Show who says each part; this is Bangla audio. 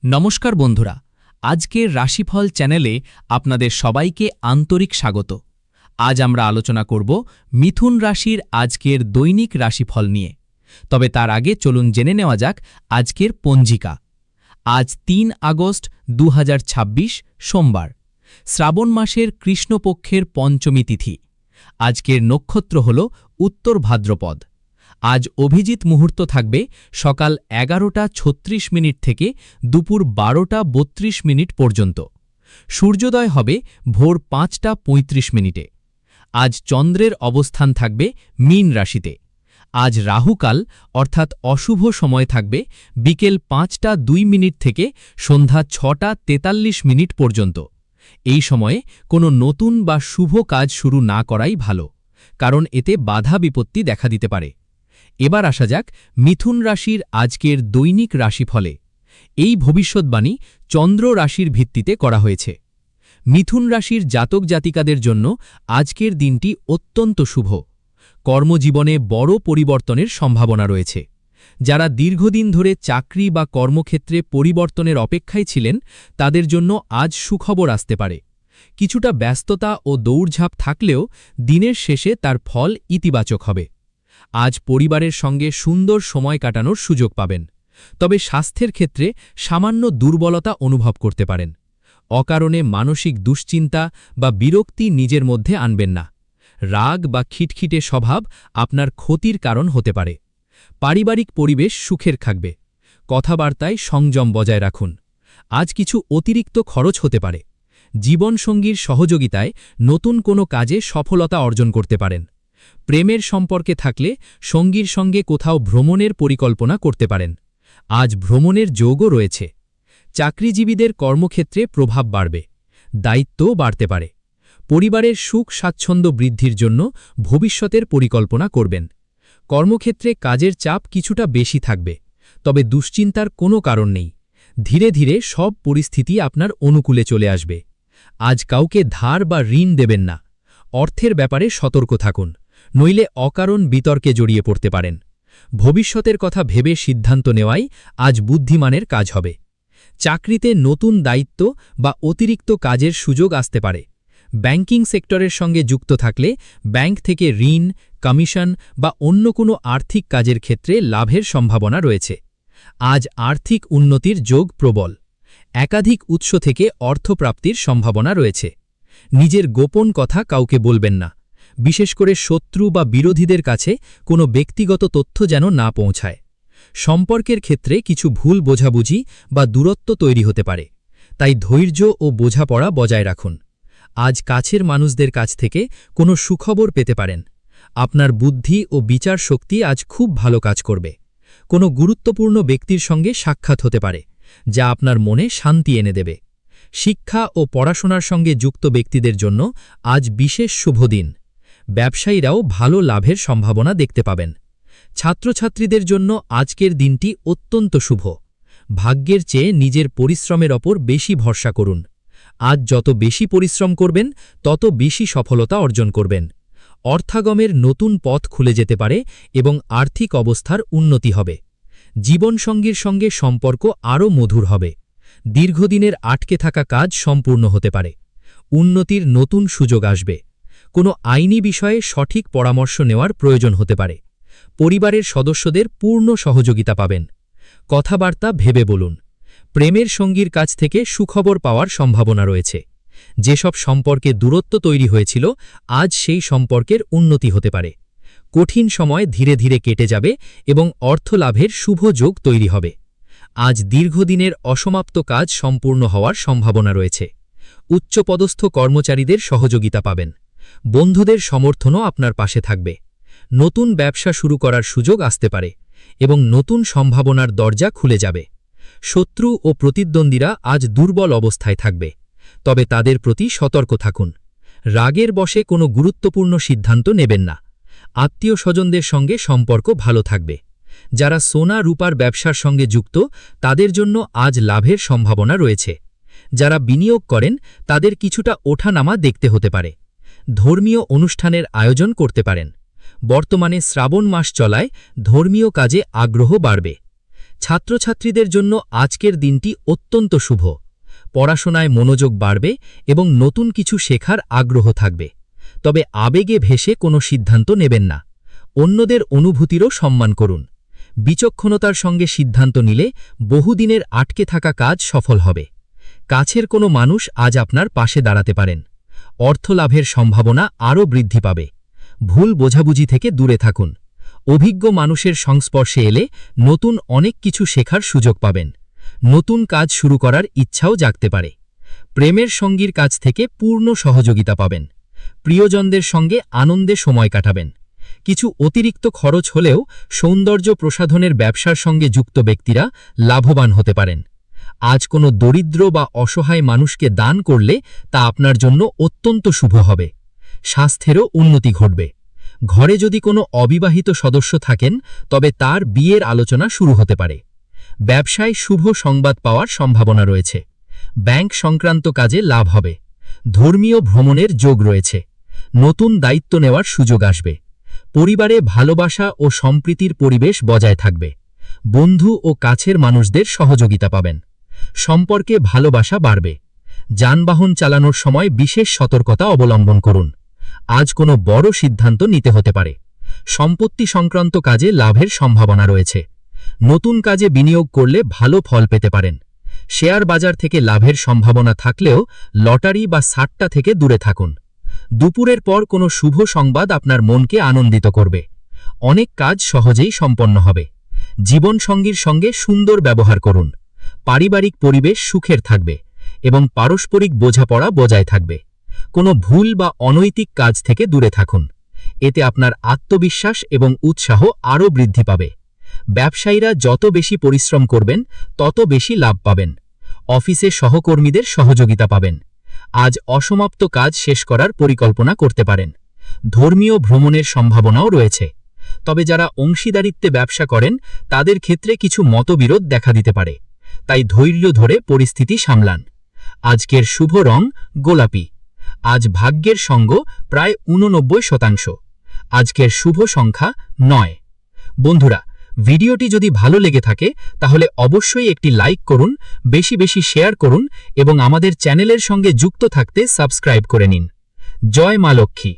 Speaker 1: নমস্কার বন্ধুরা, আজকের রাশিফল চ্যানেলে আপনাদের সবাইকে আন্তরিক স্বাগত। আজ আমরা আলোচনা করব মিথুন রাশির আজকের দৈনিক রাশিফল নিয়ে। তবে তার আগে চলুন জেনে নেওয়া যাক আজকের পঞ্জিকা। আজ ৩ আগস্ট ২০২৬ সোমবার, শ্রাবণ মাসের কৃষ্ণপক্ষের পঞ্চমী তিথি। আজকের নক্ষত্র হল উত্তর ভাদ্রপদ। আজ অভিজিৎ মুহূর্ত থাকবে সকাল ১১টা ৩৬ থেকে দুপুর ১২টা ৩২ পর্যন্ত। সূর্যোদয় হবে ভোর ৫টা ৩৫। আজ চন্দ্রের অবস্থান থাকবে মীন রাশিতে। আজ রাহুকাল অর্থাৎ অশুভ সময় থাকবে বিকেল ৫টা ২ থেকে সন্ধ্যা ৬টা ৪৩ পর্যন্ত। এই সময়ে কোনো নতুন বা শুভ কাজ শুরু না করাই ভালো, কারণ এতে বাধা বিপত্তি দেখা দিতে পারে। এবার আসা যাক মিথুন রাশির আজকের দৈনিক রাশিফলে। এই ভবিষ্যৎবাণী চন্দ্র রাশির ভিত্তিতে করা হয়েছে। মিথুন রাশির জাতক জাতিকাদের জন্য আজকের দিনটি অত্যন্ত শুভ। কর্মজীবনে বড় পরিবর্তনের সম্ভাবনা রয়েছে। যারা দীর্ঘদিন ধরে চাকরি বা কর্মক্ষেত্রে পরিবর্তনের অপেক্ষায় ছিলেন, তাদের জন্য আজ সুখবর আসতে পারে। কিছুটা ব্যস্ততা ও দৌড়ঝাঁপ থাকলেও দিনের শেষে তার ফল ইতিবাচক হবে। আজ পরিবারের সঙ্গে সুন্দর সময় কাটানোর সুযোগ পাবেন, তবে স্বাস্থ্যের ক্ষেত্রে সামান্য দুর্বলতা অনুভব করতে পারেন। অকারণে মানসিক দুশ্চিন্তা বা বিরক্তি নিজের মধ্যে আনবেন না। রাগ বা খিটখিটে স্বভাব আপনার ক্ষতির কারণ হতে পারে। পারিবারিক পরিবেশ সুখের থাকবে। কথাবার্তায় সংযম বজায় রাখুন। আজ কিছু অতিরিক্ত খরচ হতে পারে। জীবনসঙ্গীর সহযোগিতায় নতুন কোনো কাজে সফলতা অর্জন করতে পারেন। প্রেমের সম্পর্কে থাকলে সঙ্গীর সঙ্গে কোথাও ভ্রমণের পরিকল্পনা করতে পারেন। আজ ভ্রমণের যোগও রয়েছে। চাকরিজীবীদের কর্মক্ষেত্রে প্রভাব বাড়বে, দায়িত্বও বাড়তে পারে। পরিবারের সুখ স্বাচ্ছন্দ্য বৃদ্ধির জন্য ভবিষ্যতের পরিকল্পনা করবেন। কর্মক্ষেত্রে কাজের চাপ কিছুটা বেশি থাকবে, তবে দুশ্চিন্তার কোনো কারণ নেই। ধীরে ধীরে সব পরিস্থিতি আপনার অনুকূলে চলে আসবে। আজ কাউকে ধার বা ঋণ দেবেন না। অর্থের ব্যাপারে সতর্ক থাকুন, নইলে অকারণ বিতর্কে জড়িয়ে পড়তে পারেন। ভবিষ্যতের কথা ভেবে সিদ্ধান্ত নেওয়াই আজ বুদ্ধিমানের কাজ হবে। চাকরিতে নতুন দায়িত্ব বা অতিরিক্ত কাজের সুযোগ আসতে পারে। ব্যাংকিং সেক্টরের সঙ্গে যুক্ত থাকলে ব্যাংক থেকে ঋণ, কমিশন বা অন্য কোনো আর্থিক কাজের ক্ষেত্রে লাভের সম্ভাবনা রয়েছে। আজ আর্থিক উন্নতির যোগ প্রবল। একাধিক উৎস থেকে অর্থপ্রাপ্তির সম্ভাবনা রয়েছে। নিজের গোপন কথা কাউকে বলবেন না, বিশেষ করে শত্রু বা বিরোধীদের কাছে কোনো ব্যক্তিগত তথ্য যেন না পৌঁছায়। সম্পর্কের ক্ষেত্রে কিছু ভুল বোঝাবুঝি বা দূরত্ব তৈরি হতে পারে, তাই ধৈর্য ও বোঝাপড়া বজায় রাখুন। আজ কাছের মানুষদের কাছ থেকে কোনো সুখবর পেতে পারেন। আপনার বুদ্ধি ও বিচার শক্তি আজ খুব ভালো কাজ করবে। কোনো গুরুত্বপূর্ণ ব্যক্তির সঙ্গে সাক্ষাৎ হতে পারে, যা আপনার মনে শান্তি এনে দেবে। শিক্ষা ও পড়াশোনার সঙ্গে যুক্ত ব্যক্তিদের জন্য আজ বিশেষ শুভ দিন। ব্যবসায়ীরাও ভালো লাভের সম্ভাবনা দেখতে পাবেন। ছাত্রছাত্রীদের জন্য আজকের দিনটি অত্যন্ত শুভ। ভাগ্যের চেয়ে নিজের পরিশ্রমের ওপর বেশি ভরসা করুন। আজ যত বেশি পরিশ্রম করবেন, তত বেশি সফলতা অর্জন করবেন। অর্থাগমের নতুন পথ খুলে যেতে পারে এবং আর্থিক অবস্থার উন্নতি হবে। জীবনসঙ্গীর সঙ্গে সম্পর্ক আরও মধুর হবে। দীর্ঘদিনের আটকে থাকা কাজ সম্পূর্ণ হতে পারে। উন্নতির নতুন সুযোগ আসবে। কোনো আইনি বিষয়ে সঠিক পরামর্শ নেওয়ার প্রয়োজন হতে পারে। পরিবারের সদস্যদের পূর্ণ সহযোগিতা পাবেন। কথাবার্তা ভেবে বলুন। প্রেমের সঙ্গীর কাছ থেকে সুখবর পাওয়ার সম্ভাবনা রয়েছে। যেসব সম্পর্কে দূরত্ব তৈরি হয়েছিল, আজ সেই সম্পর্কের উন্নতি হতে পারে। কঠিন সময় ধীরে ধীরে কেটে যাবে এবং অর্থলাভের শুভ যোগ তৈরি হবে। আজ দীর্ঘদিনের অসমাপ্ত কাজ সম্পূর্ণ হওয়ার সম্ভাবনা রয়েছে। উচ্চপদস্থ কর্মচারীদের সহযোগিতা পাবেন। বন্ধুদের সমর্থনও আপনার পাশে থাকবে। নতুন ব্যবসা শুরু করার সুযোগ আসতে পারে এবং নতুন সম্ভাবনার দরজা খুলে যাবে। শত্রু ও প্রতিদ্বন্দ্বীরা আজ দুর্বল অবস্থায় থাকবে, তবে তাদের প্রতি সতর্ক থাকুন। রাগের বশে কোনো গুরুত্বপূর্ণ সিদ্ধান্ত নেবেন না। আত্মীয় স্বজনদের সঙ্গে সম্পর্ক ভালো থাকবে। যারা সোনা রূপার ব্যবসার সঙ্গে যুক্ত, তাদের জন্য আজ লাভের সম্ভাবনা রয়েছে। যারা বিনিয়োগ করেন, তাদের কিছুটা ওঠানামা দেখতে হতে পারে। ধর্মীয় অনুষ্ঠানের আয়োজন করতে পারেন। বর্তমানে শ্রাবণ মাস চলায় ধর্মীয় কাজে আগ্রহ বাড়বে।
Speaker 2: ছাত্রছাত্রীদের জন্য আজকের দিনটি অত্যন্ত শুভ। পড়াশোনায় মনোযোগ বাড়বে এবং নতুন কিছু শেখার আগ্রহ থাকবে। তবে আবেগে ভেসে কোনো সিদ্ধান্ত নেবেন না। অন্যদের অনুভূতিরও সম্মান করুন। বিচক্ষণতার সঙ্গে সিদ্ধান্ত নিলে বহুদিনের আটকে থাকা কাজ সফল হবে। কাছের কোনো মানুষ আজ আপনার পাশে দাঁড়াতে পারেন। অর্থলাভের সম্ভাবনা আরও বৃদ্ধি পাবে। ভুল বোঝাবুঝি থেকে দূরে থাকুন। অভিজ্ঞ মানুষের সংস্পর্শে এলে নতুন অনেক কিছু শেখার সুযোগ পাবেন। নতুন কাজ শুরু করার ইচ্ছাও জাগতে পারে। প্রেমের সঙ্গীর কাছ থেকে পূর্ণ সহযোগিতা পাবেন। প্রিয়জনদের সঙ্গে আনন্দে সময় কাটাবেন। কিছু অতিরিক্ত খরচ হলেও সৌন্দর্য প্রসাধনের ব্যবসার সঙ্গে যুক্ত ব্যক্তিরা লাভবান হতে পারেন। আজ কোনো দরিদ্র বা অসহায় মানুষকে দান করলে তা আপনার জন্য অত্যন্ত শুভ হবে। স্বাস্থ্যেরও উন্নতি ঘটবে। ঘরে যদি কোনো অবিবাহিত সদস্য থাকেন তবে তার বিয়ের আলোচনা শুরু হতে পারে। ব্যবসায় শুভ সংবাদ পাওয়ার সম্ভাবনা রয়েছে। ব্যাংক সংক্রান্ত কাজে লাভ হবে। ধর্মীয় ভ্রমণের যোগ রয়েছে। নতুন দায়িত্ব নেওয়ার সুযোগ আসবে। পরিবারে ভালোবাসা ও সম্প্রীতির পরিবেশ বজায় থাকবে। বন্ধু ও কাছের মানুষদের সহযোগিতা পাবেন। সম্পর্কে ভালোবাসা বাড়বে। যানবাহন চালানোর সময় বিশেষ সতর্কতা অবলম্বন করুন। আজ কোনো বড় সিদ্ধান্ত নিতে হতে পারে। সম্পত্তি সংক্রান্ত কাজে লাভের সম্ভাবনা রয়েছে। নতুন কাজে বিনিয়োগ করলে ভালো ফল পেতে পারেন। শেয়ার বাজার থেকে লাভের সম্ভাবনা থাকলেও লটারি বা সাট্টা থেকে দূরে থাকুন। দুপুরের পর কোনো শুভ সংবাদ আপনার মনকে আনন্দিত করবে। অনেক কাজ সহজেই সম্পন্ন হবে। জীবনসঙ্গীর সঙ্গে সুন্দর ব্যবহার করুন। পারিবারিক পরিবেশ সুখের থাকবে এবং পারস্পরিক বোঝাপড়া বজায় থাকবে। কোনো ভুল বা অনৈতিক কাজ থেকে দূরে থাকুন। এতে আপনার আত্মবিশ্বাস এবং উৎসাহ আরও বৃদ্ধি পাবে। ব্যবসায়ীরা যত বেশি পরিশ্রম করবেন তত বেশি লাভ পাবেন। অফিসে সহকর্মীদের সহযোগিতা পাবেন। আজ অসমাপ্ত কাজ শেষ করার পরিকল্পনা করতে পারেন। ধর্মীয় ভ্রমণের সম্ভাবনাও রয়েছে। তবে যারা অংশীদারিত্বে ব্যবসা করেন তাদের ক্ষেত্রে কিছু মতবিরোধ দেখা দিতে পারে। তাই ধৈর্য ধরে পরিস্থিতি সামলান। আজকের শুভ রং গোলাপি। আজ ভাগ্যের সঙ্গ প্রায় 89%। আজকের শুভ সংখ্যা 9। বন্ধুরা, ভিডিওটি যদি ভালো লেগে থাকে তাহলে অবশ্যই একটি লাইক করুন, বেশি বেশি শেয়ার করুন এবং আমাদের চ্যানেলের সঙ্গে যুক্ত থাকতে সাবস্ক্রাইব করে নিন। জয় মা লক্ষ্মী।